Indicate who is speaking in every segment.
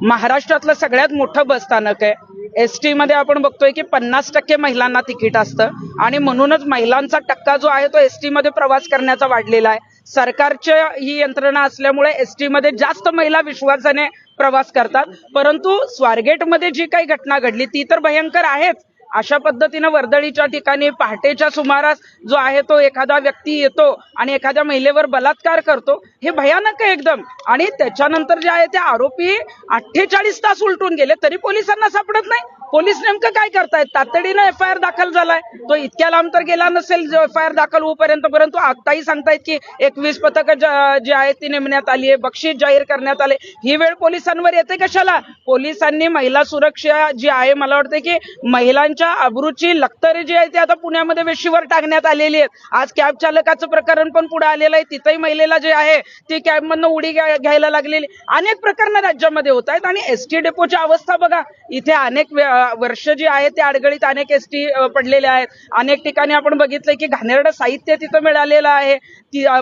Speaker 1: महाराष्ट्रातलं सगळ्यात मोठं बसस्थानक आहे. एसटी मध्ये आपण बघतोय की 50% महिलांना तिकीट असतं आणि म्हणूनच महिलांचा टक्का जो आहे तो एसटी मध्ये प्रवास करण्याचा वाढलेला आहे. सरकारची ही यंत्रणा असल्यामुळे एसटी मध्ये जास्त महिला विश्वासाने प्रवास करतात. परंतु स्वारगेटमध्ये जी काही घटना घडली ती तर भयंकर आहेच. अशा पद्धतीनं वर्दळीच्या ठिकाणी पहाटेच्या सुमारास जो आहे तो एखादा व्यक्ती येतो आणि एखाद्या महिलेवर बलात्कार करतो, हे भयानक आहे एकदम. आणि त्याच्यानंतर जे आहे ते आरोपी 48 तास उलटून गेले तरी पोलिसांना सापडत नाही. पोलीस नेमकं काय करतायत? तातडीनं एफआयआर दाखल झालाय. तो इतक्या लांब तर गेला नसेल एफआयआर दाखल होऊपर्यंत, परंतु आताही सांगतायत की 21 पथकं जी आहेत ती नेमण्यात आली आहे, बक्षीस जाहीर करण्यात आले. ही वेळ पोलिसांवर येते कशाला? पोलिसांनी महिला सुरक्षा जी आहे, मला वाटतं की महिलांच्या अब्रूची लक्तरे जी आहे ती आता पुण्यामध्ये वेशीवर टाकण्यात आलेली आहेत. आज कॅब चालकाचं प्रकरण पण पुढे आलेलं आहे. तिथंही महिलेला जे आहे ती कॅबमधनं उडी घ्यायला लागलेली. अनेक प्रकरणं राज्यामध्ये होत आहेत. आणि एसटी डेपोची अवस्था बघा. इथे अनेक वर्ष जी आहे ते अडगळीत अनेक एसटी पडलेले आहेत. अनेक ठिकाणी आपण बघितलंय की घाणेरडं साहित्य तिथं मिळालेलं आहे.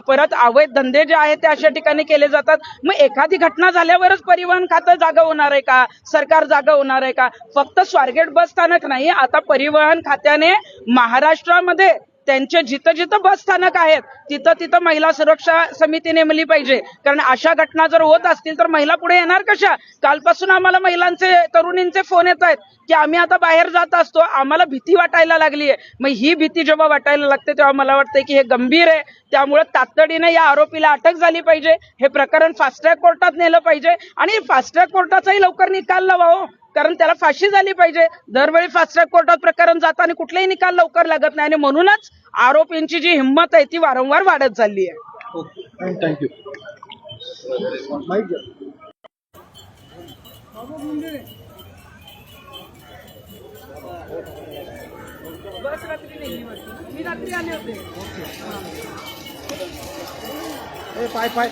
Speaker 1: परत अवैध धंदे जे आहेत ते अशा ठिकाणी केले जातात. मग एखादी घटना झाल्यावरच परिवहन खातं जागा होणार आहे का? सरकार जागा होणार आहे का? फक्त स्वारगेट बस स्थानक नाही, आता परिवहन खात्याने महाराष्ट्रामध्ये त्यांचे जिथं जिथं बस स्थानक आहेत तिथं तिथं महिला सुरक्षा समिती नेमली पाहिजे. कारण अशा घटना जर होत असतील तर महिला पुढे येणार कशा? कालपासून आम्हाला महिलांचे, तरुणींचे फोन येत आहेत की आम्ही आता बाहेर जात असतो, आम्हाला भीती वाटायला लागली आहे. मग ही भीती जेव्हा वाटायला लागते तेव्हा मला वाटतंय की हे गंभीर आहे. त्यामुळे तातडीनं या आरोपीला अटक झाली पाहिजे. हे प्रकरण फास्ट ट्रॅक कोर्टात नेलं पाहिजे आणि फास्ट ट्रॅक कोर्टाचाही लवकर निकाल लावा हो, कारण त्याला फाशी झाली पाहिजे. दरवेळी फास्ट ट्रॅक कोर्टात प्रकरण जातं आणि कुठलाही निकाल लवकर लागत नाही आणि म्हणूनच आरोपींची जी हिंमत आहे ती वारंवार वाढत चालली आहे.
Speaker 2: थँक्यू.
Speaker 1: बस रात्री नाही, मी रात्री आले होते.
Speaker 2: पाय